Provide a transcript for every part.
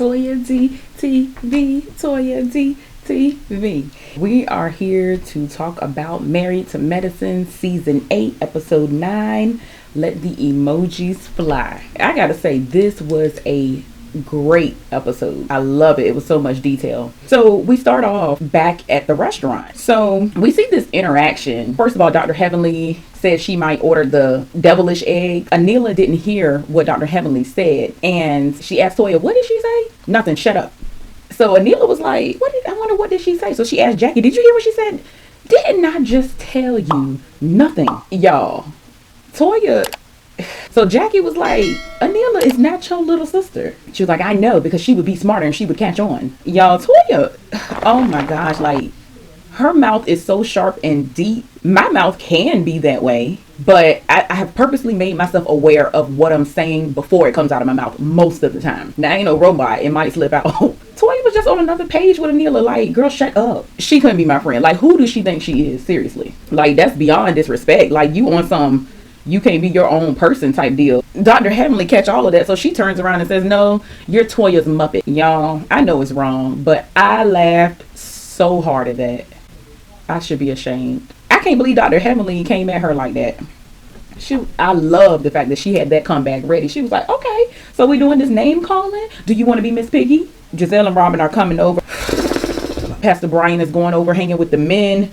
Toya DTV, Toya DTV. We are here to talk about Married to Medicine Season 8, Episode 9, Let the Emojis Fly. I gotta say, this was a great episode. I love it. It was so much detail. So we start off back at the restaurant. So we see this interaction. First of all, Dr. Heavenly said she might order the devilish egg. Anila didn't hear what Dr. Heavenly said, and she asked Toya, what did she say? Nothing, shut up. So Anila was like, I wonder what did she say? So she asked Jackie, did you hear what she said? Didn't I just tell you nothing? Y'all, Toya. So Jackie was like, Anila is not your little sister. She was like, I know, because she would be smarter and she would catch on. Y'all, Toya, oh my gosh, like, her mouth is so sharp and deep. My mouth can be that way, but I have purposely made myself aware of what I'm saying before it comes out of my mouth most of the time. Now, I ain't no robot. It might slip out. Toya was just on another page with Anila, like, girl, shut up. She couldn't be my friend. Like, who does she think she is? Seriously. Like, that's beyond disrespect. Like, you on some... you can't be your own person type deal. Dr. Heavenly catch all of that, so she turns around and says, no, you're Toya's Muppet. Y'all, I know it's wrong, but I laughed so hard at that. I should be ashamed. I can't believe Dr. Heavenly came at her like that. I love the fact that she had that comeback ready. She was like, okay, so we doing this name calling? Do you want to be Miss Piggy? Giselle and Robin are coming over. Pastor Brian is going over hanging with the men.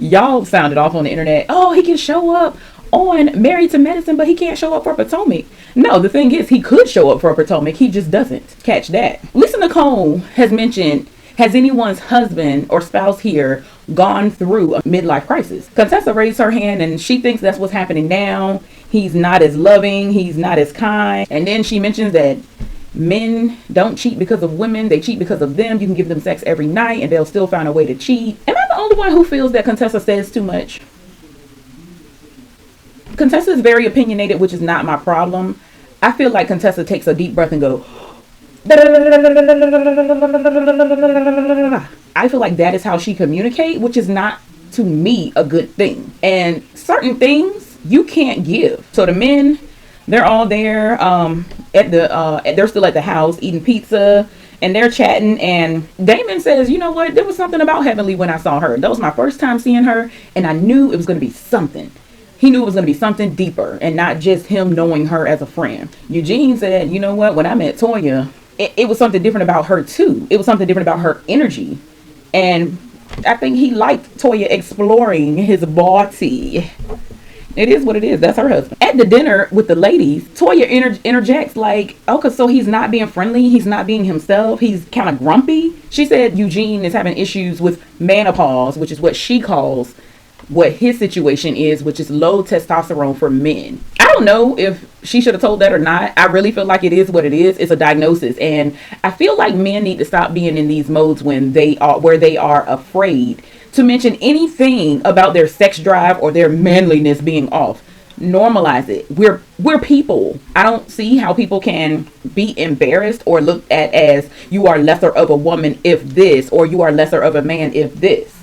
Y'all sounded off on the internet. Oh, he can show up on Married to Medicine, but he can't show up for Potomac. No, the thing is, he could show up for Potomac. He just doesn't. Catch that. Lisa Nicole has mentioned, has anyone's husband or spouse here gone through a midlife crisis? Contessa raised her hand and she thinks that's what's happening now. He's not as loving. He's not as kind. And then she mentions that men don't cheat because of women. They cheat because of them. You can give them sex every night and they'll still find a way to cheat. Am I the only one who feels that Contessa says too much? Contessa is very opinionated, which is not my problem. I feel like Contessa takes a deep breath and go, I feel like that is how she communicates, which is not, to me, a good thing. And certain things you can't give. So the men, they're all there they're still at the house eating pizza and they're chatting, and Damon says, you know what, there was something about Heavenly when I saw her. That was my first time seeing her, and I knew it was going to be something. He knew it was going to be something deeper and not just him knowing her as a friend. Eugene said, you know what, when I met Toya, it was something different about her too. It was something different about her energy. And I think he liked Toya exploring his body. It is what it is. That's her husband. At the dinner with the ladies, Toya interjects like, okay, so he's not being friendly. He's not being himself. He's kind of grumpy. She said Eugene is having issues with menopause, which is what she calls what his situation is, which is low testosterone for men. I don't know if she should have told that or not. I really feel like it is what it is. It's a diagnosis. And I feel like men need to stop being in these modes when they are afraid to mention anything about their sex drive or their manliness being off. Normalize it. We're people. I don't see how people can be embarrassed or looked at as you are lesser of a woman if this, or you are lesser of a man if this.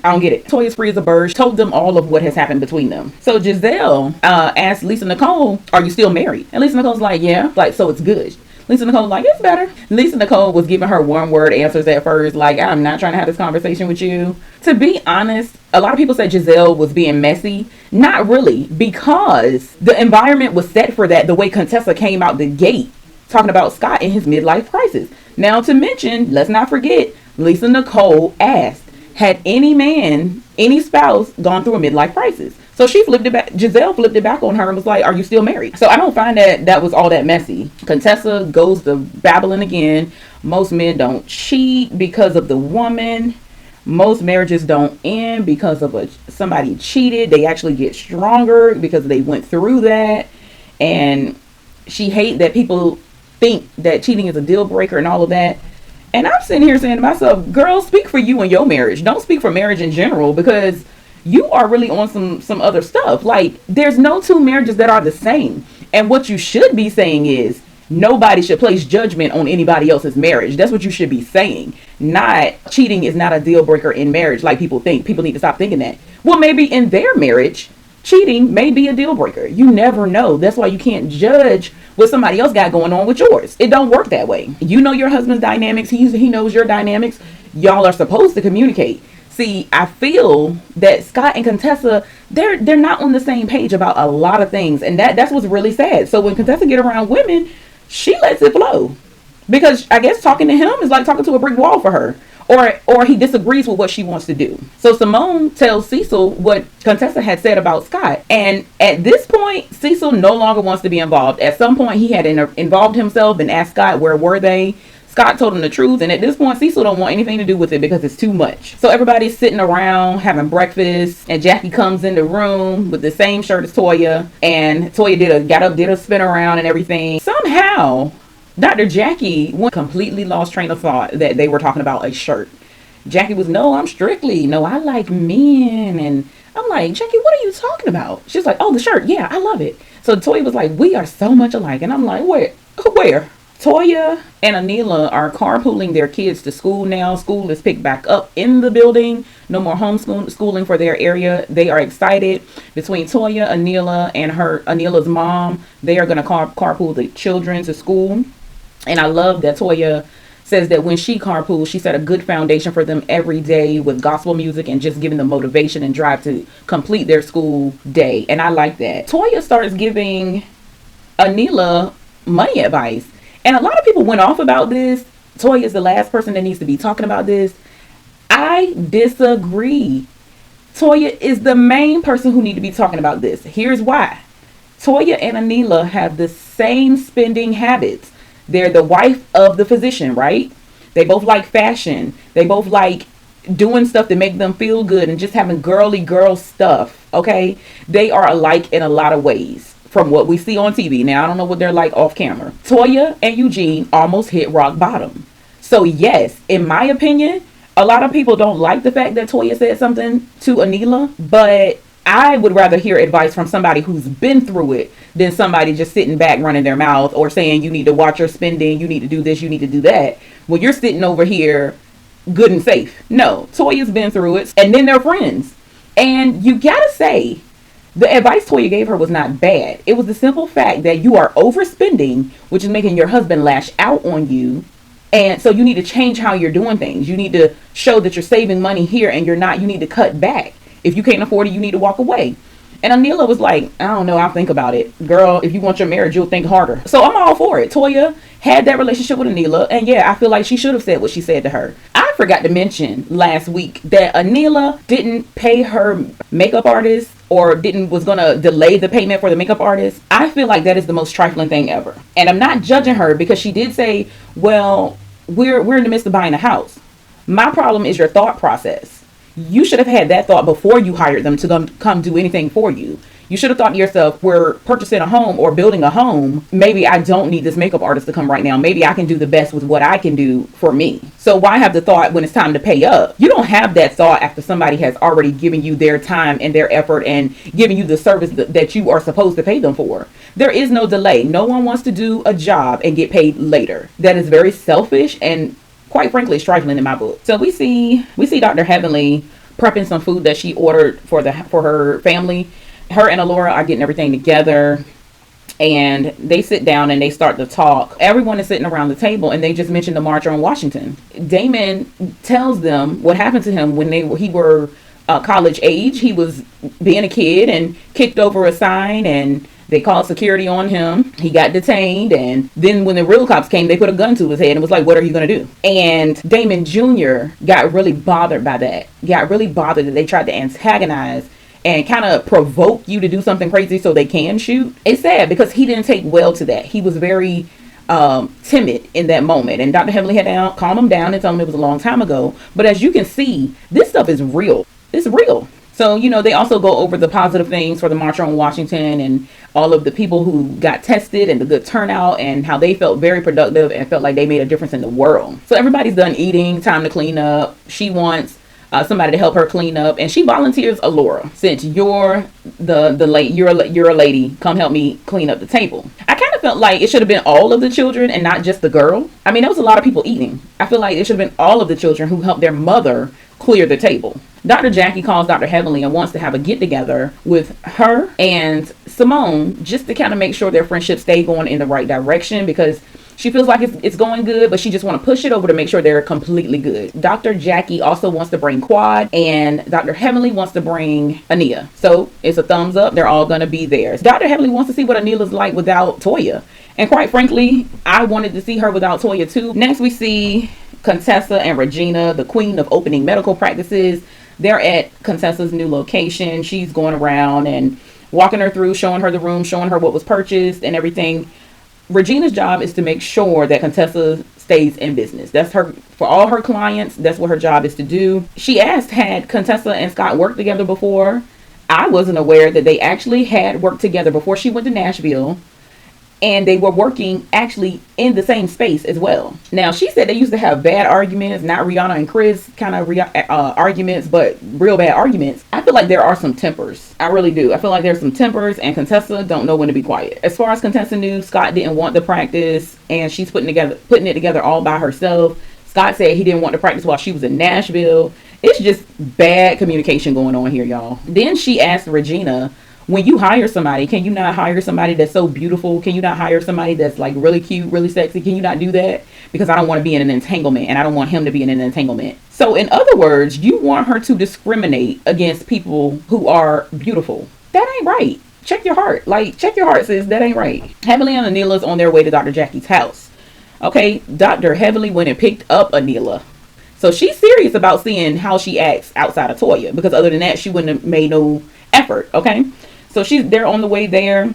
I don't get it. Toya's free as a bird. She told them all of what has happened between them. So Giselle asked Lisa Nicole, are you still married? And Lisa Nicole's like, yeah. Like, so it's good. Lisa Nicole's like, it's better. Lisa Nicole was giving her one word answers at first. Like, I'm not trying to have this conversation with you. To be honest, a lot of people said Giselle was being messy. Not really, because the environment was set for that. The way Contessa came out the gate talking about Scott and his midlife crisis. Now to mention, let's not forget, Lisa Nicole asked, had any spouse gone through a midlife crisis? So she flipped it back. Giselle flipped it back on her and was like, are you still married? So I don't find that was all that messy. Contessa goes to babbling again. Most men don't cheat because of the woman. Most marriages don't end because of somebody cheated. They actually get stronger because they went through that. And she hates that people think that cheating is a deal breaker and all of that. And I'm sitting here saying to myself, girl, speak for you and your marriage. Don't speak for marriage in general, because you are really on some other stuff. Like, there's no two marriages that are the same. And what you should be saying is, nobody should place judgment on anybody else's marriage. That's what you should be saying. Not cheating is not a deal breaker in marriage like people think. People need to stop thinking that. Well, maybe in their marriage, cheating may be a deal breaker. You never know. That's why you can't judge what somebody else got going on with yours. It don't work that way. You know your husband's dynamics. He knows your dynamics. Y'all are supposed to communicate. See, I feel that Scott and Contessa, they're not on the same page about a lot of things, and that's what's really sad. So when Contessa get around women, she lets it flow, because I guess talking to him is like talking to a brick wall for her, or he disagrees with what she wants to do. So Simone tells Cecil what Contessa had said about Scott, and at this point, Cecil no longer wants to be involved. At some point, he had involved himself and asked Scott where were they. Scott told him the truth, and at this point, Cecil don't want anything to do with it because it's too much. So everybody's sitting around having breakfast, and Jackie comes in the room with the same shirt as Toya, and Toya did a spin around and everything. Somehow, Dr. Jackie completely lost train of thought that they were talking about a shirt. Jackie was, no, I like men, and I'm like, Jackie, what are you talking about? She's like, oh, the shirt, yeah, I love it. So Toya was like, we are so much alike, and I'm like, where? Toya and Anila are carpooling their kids to school now. School is picked back up in the building. No more homeschooling for their area. They are excited. Between Toya, Anila, and Anila's mom, they are going to carpool the children to school. And I love that Toya says that when she carpools, she set a good foundation for them every day with gospel music and just giving them motivation and drive to complete their school day. And I like that. Toya starts giving Anila money advice. And a lot of people went off about this. Toya is the last person that needs to be talking about this. I disagree. Toya is the main person who needs to be talking about this. Here's why. Toya and Anila have the same spending habits. They're the wife of the physician, right? They both like fashion. They both like doing stuff to make them feel good and just having girly girl stuff, okay? They are alike in a lot of ways from what we see on TV. Now, I don't know what they're like off camera. Toya and Eugene almost hit rock bottom. So yes, in my opinion, a lot of people don't like the fact that Toya said something to Anila, but I would rather hear advice from somebody who's been through it than somebody just sitting back running their mouth or saying you need to watch your spending, you need to do this, you need to do that, when you're sitting over here good and safe. No, Toya's been through it, and then they're friends. And you gotta say, the advice Toya gave her was not bad. It was the simple fact that you are overspending, which is making your husband lash out on you. And so you need to change how you're doing things. You need to show that you're saving money here and you're not. You need to cut back. If you can't afford it, you need to walk away. And Anila was like, I don't know, I'll think about it. Girl, if you want your marriage, you'll think harder. So I'm all for it. Toya had that relationship with Anila. And yeah, I feel like she should have said what she said to her. I forgot to mention last week that Anila didn't pay her makeup artist or was going to delay the payment for the makeup artist. I feel like that is the most trifling thing ever. And I'm not judging her because she did say, well, we're in the midst of buying a house. My problem is your thought process. You should have had that thought before you hired them to come do anything for you. You should have thought to yourself, we're purchasing a home or building a home. Maybe I don't need this makeup artist to come right now. Maybe I can do the best with what I can do for me. So why have the thought when it's time to pay up? You don't have that thought after somebody has already given you their time and their effort and giving you the service that you are supposed to pay them for. There is no delay. No one wants to do a job and get paid later. That is very selfish and quite frankly trifling in my book. So we see Dr. Heavenly prepping some food that she ordered for her family. Her and Alora are getting everything together, and they sit down and they start to talk. Everyone is sitting around the table, and they just mentioned the March on Washington. Damon tells them what happened to him when he were college age. He was being a kid and kicked over a sign, and they called security on him. He got detained, and then when the real cops came, they put a gun to his head and was like, what are you going to do? And Damon Jr. got really bothered by that. Got really bothered that they tried to antagonize and kind of provoke you to do something crazy so they can shoot. It's sad because he didn't take well to that. He was very timid in that moment. And Dr. Heavenly had to calm him down and tell him it was a long time ago. But as you can see, this stuff is real. It's real. So, they also go over the positive things for the March on Washington and all of the people who got tested and the good turnout and how they felt very productive and felt like they made a difference in the world. So everybody's done eating, time to clean up. She wants somebody to help her clean up, and she volunteers Alora. Since you're you're a lady, come help me clean up the table. I kind of felt like it should have been all of the children and not just the girl. I mean, there was a lot of people eating. I feel like it should have been all of the children who helped their mother clear the table. Dr. Jackie calls Dr. Heavenly and wants to have a get together with her and Simone just to kind of make sure their friendship stay going in the right direction, because she feels like it's going good, but she just want to push it over to make sure they're completely good. Dr. Jackie also wants to bring Quad, and Dr. Heavenly wants to bring Anila. So it's a thumbs up. They're all going to be there. Dr. Heavenly wants to see what Anila's like without Toya. And quite frankly, I wanted to see her without Toya too. Next, we see Contessa and Regina, the queen of opening medical practices. They're at Contessa's new location. She's going around and walking her through, showing her the room, showing her what was purchased and everything. Regina's job is to make sure that Contessa stays in business. That's her, for all her clients, that's what her job is to do. She asked, had Contessa and Scott worked together before? I wasn't aware that they actually had worked together before she went to Nashville. And they were working actually in the same space as well. Now, she said they used to have bad arguments, not Rihanna and Chris kind of arguments, but real bad arguments. I feel like there are some tempers. I really do. I feel like there's some tempers, and Contessa don't know when to be quiet. As far as Contessa knew, Scott didn't want the practice, and she's putting it together all by herself. Scott said he didn't want to practice while she was in Nashville. It's just bad communication going on here, y'all. Then she asked Regina, when you hire somebody, can you not hire somebody that's so beautiful? Can you not hire somebody that's like really cute, really sexy? Can you not do that? Because I don't want to be in an entanglement, and I don't want him to be in an entanglement. So in other words, you want her to discriminate against people who are beautiful. That ain't right. Check your heart. Like, check your heart, sis. That ain't right. Heavenly and Anila's on their way to Dr. Jackie's house. Okay, Dr. Heavenly went and picked up Anila. So she's serious about seeing how she acts outside of Toya, because other than that, she wouldn't have made no effort, okay? So they're on the way there.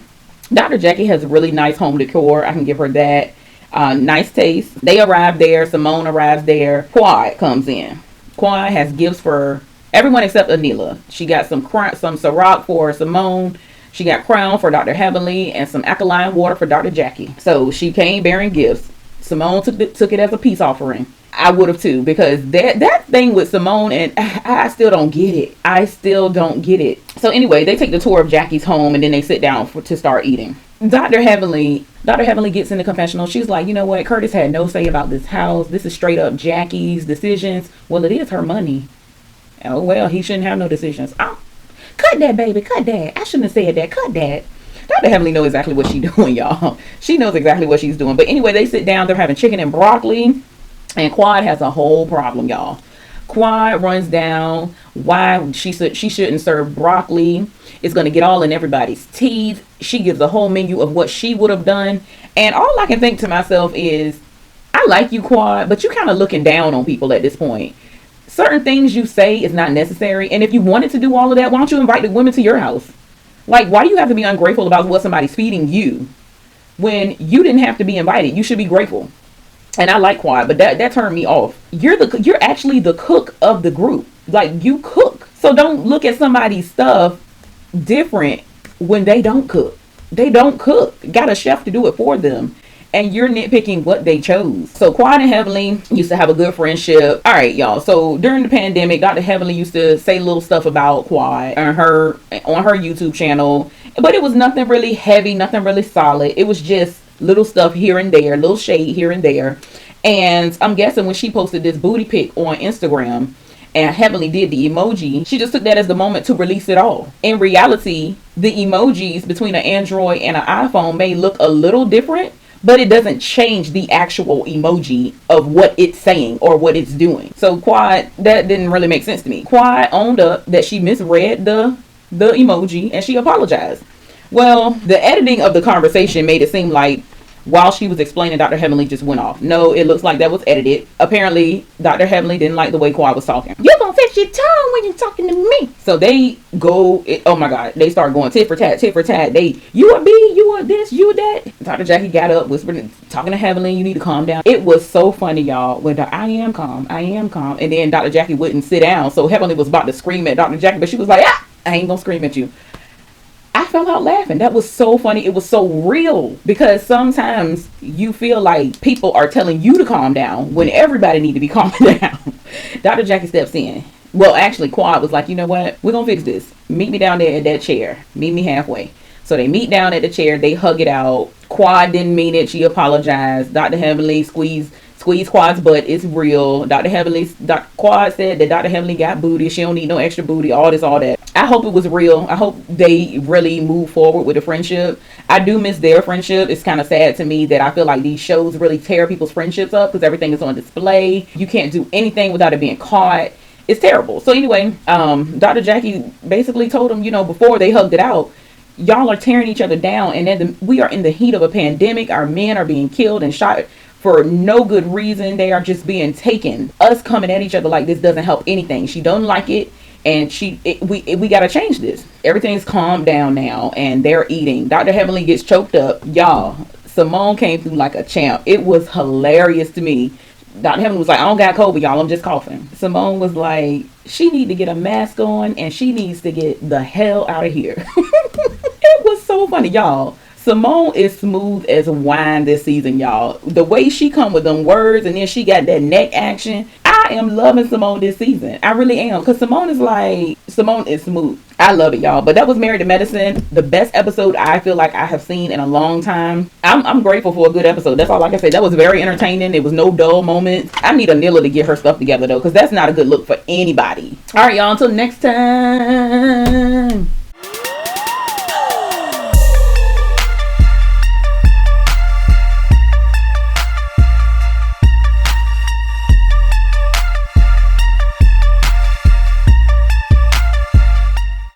Dr. Jackie has a really nice home decor. I can give her that. Nice taste. They arrive there. Simone arrives there. Quad comes in. Quad has gifts for everyone except Anila. She got some Ciroc for Simone. She got Crown for Dr. Heavenly and some alkaline water for Dr. Jackie. So she came bearing gifts. Simone took it as a peace offering. I would have too, because that thing with Simone, and I still don't get it. I still don't get it. So anyway, they take the tour of Jackie's home, and then they sit down to start eating. Dr. Heavenly gets in the confessional. She's like, you know what? Curtis had no say about this house. This is straight up Jackie's decisions. Well, it is her money. Oh, well, he shouldn't have no decisions. Oh, cut that, baby. Cut that. I shouldn't have said that. Cut that. Dr. Heavenly knows exactly what she's doing, y'all. She knows exactly what she's doing. But anyway, they sit down. They're having chicken and broccoli. And Quad has a whole problem, y'all. Quad runs down why she shouldn't serve broccoli. It's going to get all in everybody's teeth. She gives a whole menu of what she would have done. And all I can think to myself is, I like you, Quad, but you kind of looking down on people at this point. Certain things you say is not necessary. And if you wanted to do all of that, why don't you invite the women to your house? Like, why do you have to be ungrateful about what somebody's feeding you when you didn't have to be invited? You should be grateful. And I like Quad, but that turned me off. You're actually the cook of the group. Like, you cook. So don't look at somebody's stuff different when they don't cook. They don't cook. Got a chef to do it for them. And you're nitpicking what they chose. So Quad and Heavenly used to have a good friendship. All right, y'all. So during the pandemic, Dr. Heavenly used to say little stuff about Quad on her YouTube channel. But it was nothing really heavy, nothing really solid. It was just little stuff here and there, little shade here and there. And I'm guessing when she posted this booty pic on Instagram and Heavenly did the emoji, she just took that as the moment to release it all. In reality, the emojis between an Android and an iPhone may look a little different, but it doesn't change the actual emoji of what it's saying or what it's doing. So Quad, that didn't really make sense to me. Quad owned up that she misread the emoji and she apologized. Well, the editing of the conversation made it seem like while she was explaining, Dr. Heavenly just went off. No, it looks like that was edited. Apparently, Dr. Heavenly didn't like the way Quad was talking. You're gonna fix your tone when you're talking to me. So they go, oh my God, they start going tit for tat, tit for tat. You a B, you a this, you a that. Dr. Jackie got up, whispered, talking to Heavenly, you need to calm down. It was so funny, y'all, when I am calm. And then Dr. Jackie wouldn't sit down. So Heavenly was about to scream at Dr. Jackie, but she was like, I ain't gonna scream at you. I fell out laughing. That was so funny. It was so real, because sometimes you feel like people are telling you to calm down when everybody need to be calming down. Dr. Jackie steps in. Well, actually, Quad was like, you know what? We're going to fix this. Meet me down there at that chair. Meet me halfway. So they meet down at the chair. They hug it out. Quad didn't mean it. She apologized. Dr. Heavenly squeezed squeeze Quad's butt. It's real. Dr. Heavenly, Dr. Quad said that Dr. Heavenly got booty. She don't need no extra booty. All this, all that. I hope it was real. I hope they really move forward with the friendship. I do miss their friendship. It's kind of sad to me that I feel like these shows really tear people's friendships up because everything is on display. You can't do anything without it being caught. It's terrible. So anyway, Dr. Jackie basically told them, before they hugged it out, y'all are tearing each other down, and then we are in the heat of a pandemic. Our men are being killed and shot for no good reason. They are just being taken. Us coming at each other like this doesn't help anything. She don't like it, and we got to change this. Everything's calmed down now, and they're eating. Dr. Heavenly gets choked up. Y'all, Simone came through like a champ. It was hilarious to me. Dr. Heavenly was like, I don't got COVID, y'all. I'm just coughing. Simone was like, she need to get a mask on, and she needs to get the hell out of here. It was so funny, y'all. Simone is smooth as wine this season, y'all. The way she come with them words, and then she got that neck action. I am loving Simone this season. I really am. Because Simone is smooth. I love it, y'all. But that was Married to Medicine. The best episode I feel like I have seen in a long time. I'm grateful for a good episode. That's all I can say. That was very entertaining. There was no dull moments. I need Anila to get her stuff together, though. Because that's not a good look for anybody. All right, y'all. Until next time.